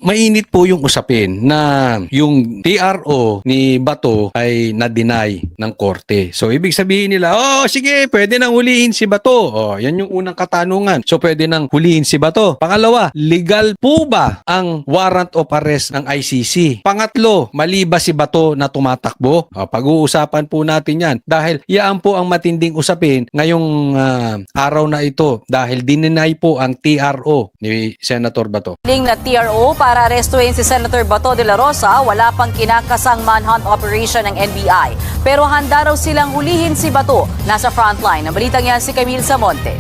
mainit po yung usapin na yung TRO ni Bato ay na-deny ng korte. So, ibig sabihin nila, oh, sige, pwede nang hulihin si Bato. Oh, yan yung unang katanungan. So, pwede nang hulihin si Bato. Pangalawa, legal po ba ang warrant of arrest ng ICC? Pangatlo, mali ba si Bato na tumatakbo? Oh, pag-uusapan po natin yan. Dahil yan po ang matinding usapin ngayong araw na ito. Dahil dinenay po ang TRO ni Senator Bato. Ling na TRO para arestuhin si Senator Bato de la Rosa, wala pang kinakasang manhunt operation ng NBI. Pero handa raw silang hulihin si Bato. Nasa frontline. Ang balitang yan si Camille Samonte.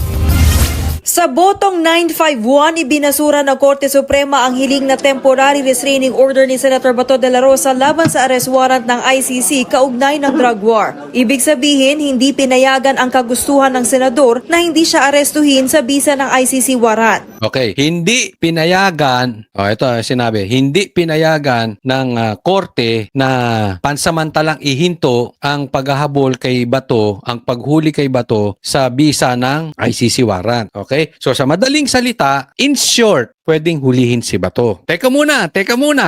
Sa botong 951, ibinasura ng Korte Suprema ang hiling na temporary restraining order ni Senator Bato de la Rosa laban sa arrest warrant ng ICC kaugnay ng drug war. Ibig sabihin, hindi pinayagan ang kagustuhan ng senador na hindi siya arestuhin sa bisa ng ICC warrant. Okay, hindi pinayagan, ito sinabi, hindi pinayagan ng korte na pansamantalang ihinto ang paghahabol kay Bato, ang paghuli kay Bato sa bisa ng ICC warrant. Okay? So sa madaling salita, in short, pwedeng hulihin si Bato. Teka muna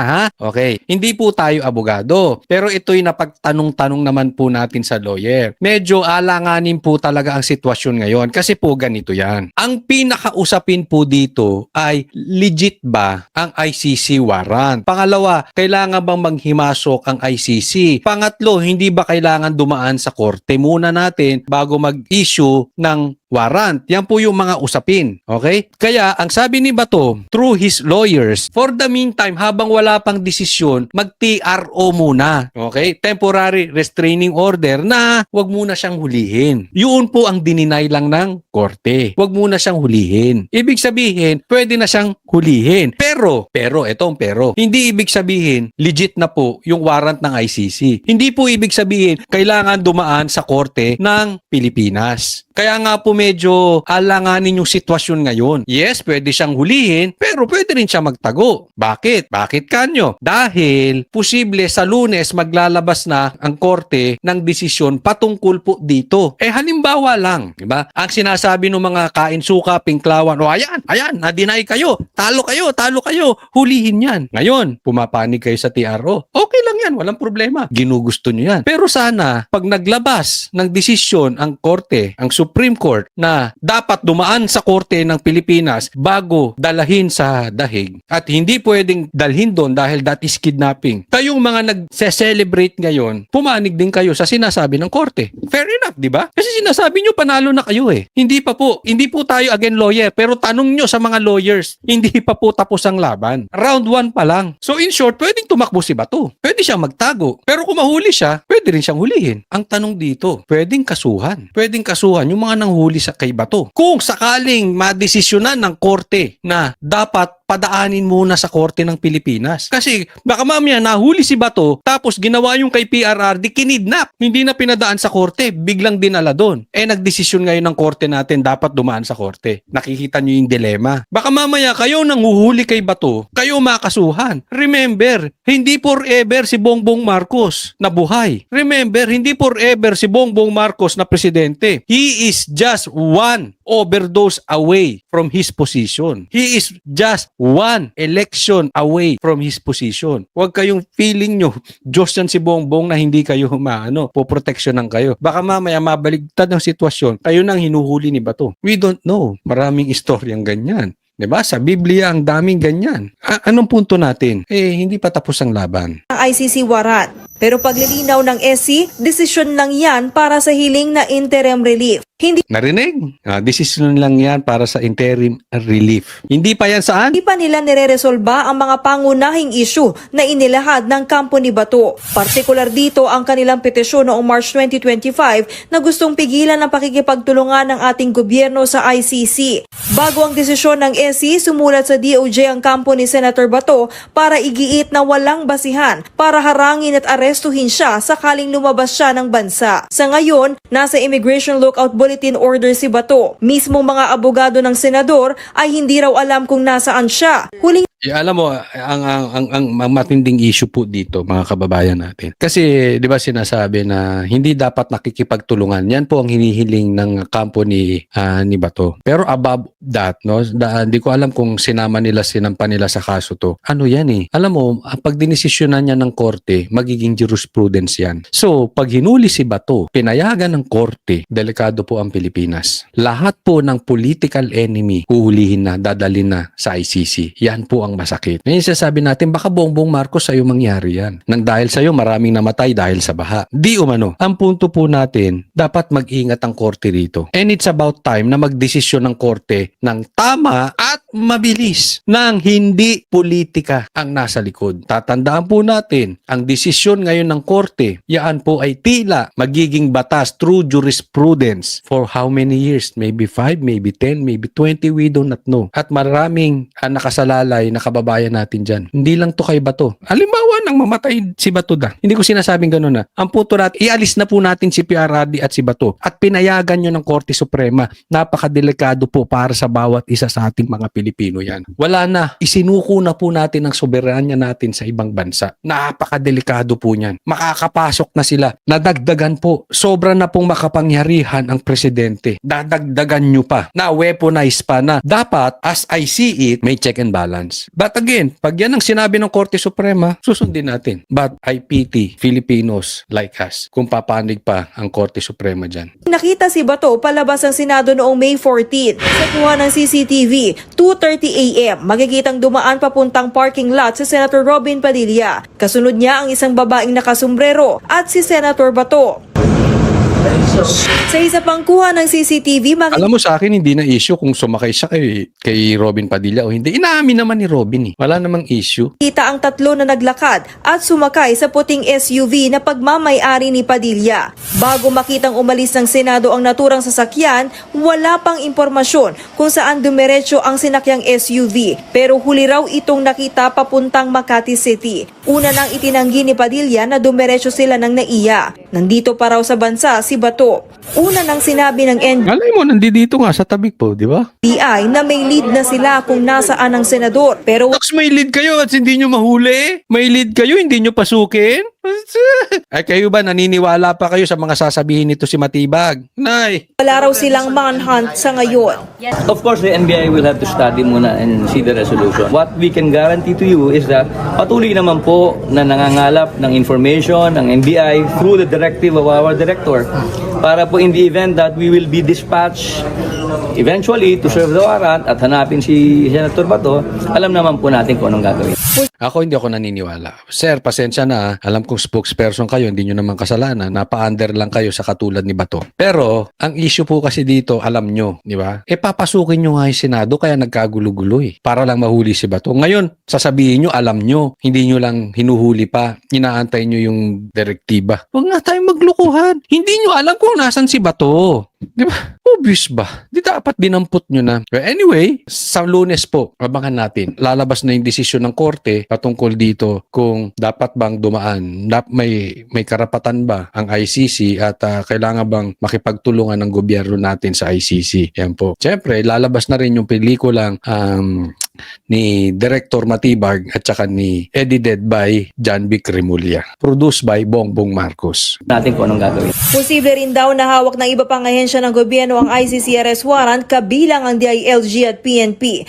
ha. Okay, hindi po tayo abogado, pero ito'y napagtanong-tanong naman po natin sa lawyer. Medyo alanganin po talaga ang sitwasyon ngayon kasi po ganito yan. Ang pinakausapin po dito ay legit ba ang ICC warrant? Pangalawa, kailangan bang manghimasok ang ICC? Pangatlo, hindi ba kailangan dumaan sa korte muna natin bago mag-issue ng warrant? Yan po yung mga usapin. Okay? Kaya ang sabi ni Bato, through his lawyers, for the meantime, habang wala pang desisyon, mag-TRO muna. Okay? Temporary restraining order na wag muna siyang hulihin. Yun po ang dininay lang ng korte. Wag muna siyang hulihin. Ibig sabihin, pwede na siyang hulihin. Pero, hindi ibig sabihin, legit na po yung warrant ng ICC. Hindi po ibig sabihin, kailangan dumaan sa korte ng Pilipinas. Kaya nga po medyo alanganin yung sitwasyon ngayon. Yes, pwede siyang hulihin, pero pwede rin siya magtago. Bakit? Bakit kanyo? Dahil posible sa Lunes maglalabas na ang korte ng desisyon patungkol po dito. Halimbawa lang, di ba? Ang sinasabi ng mga kain-suka, pinklawan, ayan, na-deny kayo, talo kayo, hulihin yan. Ngayon, pumapanig kayo sa TRO. Okay lang yan, walang problema. Ginugusto nyo yan. Pero sana, pag naglabas ng desisyon ang korte, ang Supreme Court, na dapat dumaan sa korte ng Pilipinas bago dalahin sa dahig at hindi pwedeng dalhin doon dahil that is kidnapping. Kayong mga nagse-celebrate ngayon, pumanig din kayo sa sinasabi ng korte. Fair enough, di ba? Kasi sinasabi nyo panalo na kayo eh. Hindi po tayo again lawyer, pero tanong nyo sa mga lawyers, hindi pa po tapos ang laban. Round 1 pa lang. So in short, pwedeng tumakbo si Bato. Pwede siyang magtago. Pero kung mahuli siya, pwede rin siyang hulihin. Ang tanong dito, pwedeng kasuhan. Pwedeng kasuhan yung mga nanghuli sa kay Bato. Kung sakaling madesisyonan ng korte na dapat padaanin muna sa korte ng Pilipinas. Kasi baka mamaya nahuli si Bato tapos ginawa yung kay PRRD, kinidnap. Hindi na pinadaan sa korte, biglang dinala doon. Nagdesisyon ngayon ng korte natin dapat dumaan sa korte. Nakikita nyo yung dilema. Baka mamaya kayo nang huhuli kay Bato, kayo makasuhan. Remember, hindi forever si Bongbong Marcos na buhay. Remember, hindi forever si Bongbong Marcos na presidente. He is just one overdose away from his position. He is just one election away from his position. Huwag kayong feeling nyo, Diyos yan si Bongbong na hindi kayo poproteksyonan kayo. Baka mamaya mabaligtad ng sitwasyon, kayo nang hinuhuli ni Bato. We don't know. Maraming istoryang ganyan. Diba? Sa Biblia, ang daming ganyan. Anong punto natin? Hindi pa tapos ang laban. Ang ICC warrant. Pero paglilinaw ng SC, desisyon lang yan para sa hiling na interim relief. Hindi Narinig? Decision lang yan para sa interim relief. Hindi pa yan saan? pa nila nire-resolba ang mga pangunahing issue na inilahad ng kampo ni Bato. Partikular dito ang kanilang petisyon noong March 2025 na gustong pigilan ang pakikipagtulungan ng ating gobyerno sa ICC. Bago ang desisyon ng SC, sumulat sa DOJ ang kampo ni Senator Bato para igiit na walang basihan para harangin at arestuhin siya sakaling lumabas siya ng bansa. Sa ngayon, nasa Immigration Lookout Bulletin Order si Bato. Mismo mga abogado ng senador ay hindi raw alam kung nasaan siya. Huling Alam mo, ang matinding issue po dito, mga kababayan natin. Kasi, di ba sinasabi na hindi dapat nakikipagtulungan. Yan po ang hinihiling ng kampo ni Bato. Pero above that, no, hindi ko alam kung sinampa nila sa kaso to. Ano yan eh? Alam mo, pag dinesisyonan niya ng korte, magiging jurisprudence yan. So, pag hinuli si Bato, pinayagan ng korte, delikado po ang Pilipinas. Lahat po ng political enemy, huhulihin na, dadalhin na sa ICC. Yan po ang masakit. Ngayon sasabi natin, baka Bongbong Marcos sa'yo mangyari yan. Nang dahil sa'yo, maraming namatay dahil sa baha. Di umano. Ang punto po natin, dapat mag-ingat ang korte rito. And it's about time na magdesisyon ng korte ng tama at mabilis nang hindi politika ang nasa likod. Tatandaan po natin, ang desisyon ngayon ng korte, yan po ay tila magiging batas through jurisprudence for how many years? Maybe 5, maybe 10, maybe 20, we do not know. At maraming nakasalalay na kababayan natin dyan. Hindi lang to kay Bato. Halimbawa nang mamatay si Bato da. Hindi ko sinasabing gano'n na. Ang punto natin, ialis na po natin si PRRD at si Bato at pinayagan nyo ng Korte Suprema. Napakadelikado po para sa bawat isa sa ating mga Pilipino yan. Wala na. Isinuko na po natin ang soberanya natin sa ibang bansa. Napakadelikado po niyan. Makakapasok na sila. Nadagdagan po. Sobra na pong makapangyarihan ang presidente. Dadagdagan nyo pa. Na weaponize pa na. Dapat, as I see it, may check and balance. But again, pag yan ang sinabi ng Korte Suprema, susundin natin. But I pity Filipinos like us kung papanig pa ang Korte Suprema dyan. Nakita si Bato palabas ang Senado noong May 14. Sa kuha ng CCTV, 2:30 a.m. magkikitang dumaan papuntang parking lot si Senator Robin Padilla. Kasunod niya ang isang babaeng nakasombrero at si Senator Bato. Sa isa pang kuha ng CCTV, Alam mo sa akin, hindi na issue kung sumakay siya kay Robin Padilla o hindi. Inaamin naman ni Robin eh. Wala namang issue. kita ang tatlo na naglakad at sumakay sa puting SUV na pagmamay-ari ni Padilla. Bago makitang umalis ng Senado ang naturang sasakyan, wala pang impormasyon kung saan dumiretso ang sinakyang SUV. Pero huli raw itong nakita papuntang Makati City. Una nang itinanggi ni Padilla na dumiretso sila ng NAIA. Nandito pa raw sa bansa si Bato. Una nang sinabi ng Alay mo, nandito nga sa tabi po, di ba? NBI na may lead na sila kung nasaan ang senador. Pero Tapos may lead kayo at hindi nyo mahuli. May lead kayo, hindi nyo pasukin. Ay kayo ba, naniniwala pa kayo sa mga sasabihin nito si Matibag? Nay! wala raw silang manhunt sa ngayon. Of course, the NBI will have to study muna and see the resolution. What we can guarantee to you is that patuloy naman po na nangangalap ng information ng NBI through the directive of our director para po in the event that we will be dispatched eventually to serve the warrant at hanapin si Senator Bato, alam naman po natin kung anong gagawin. Ako hindi ako naniniwala. Sir, pasensya na. Alam kong spokesperson kayo, hindi nyo naman kasalanan. Napa-under lang kayo sa katulad ni Bato. Pero, ang issue po kasi dito, alam nyo, di ba? Papasukin nyo nga yung Senado, kaya nagkagulo-gulo eh. Para lang mahuli si Bato. Ngayon, sasabihin nyo, alam nyo. Hindi nyo lang hinuhuli pa. Inaantay nyo yung direktiba. Huwag nga tayong maglukuhan. Hindi nyo alam kung nasan si Bato. Di ba? Obvious ba? Di dapat dinampot nyo na. But anyway, sa Lunes po, abangan natin. Lalabas na yung desisyon ng korte patungkol dito kung dapat bang dumaan. May karapatan ba ang ICC at kailangan bang makipagtulungan ng gobyerno natin sa ICC. Yan po. Siyempre, lalabas na rin yung pelikulang ni Director Matibag at saka ni edited by John Vic Remulla. Produced by Bongbong Marcos. Natin kung anong gagawin. Posible rin daw na hawak ng iba pang ahensya ng gobyerno ang ICC arrest warrant kabilang ang DILG at PNP.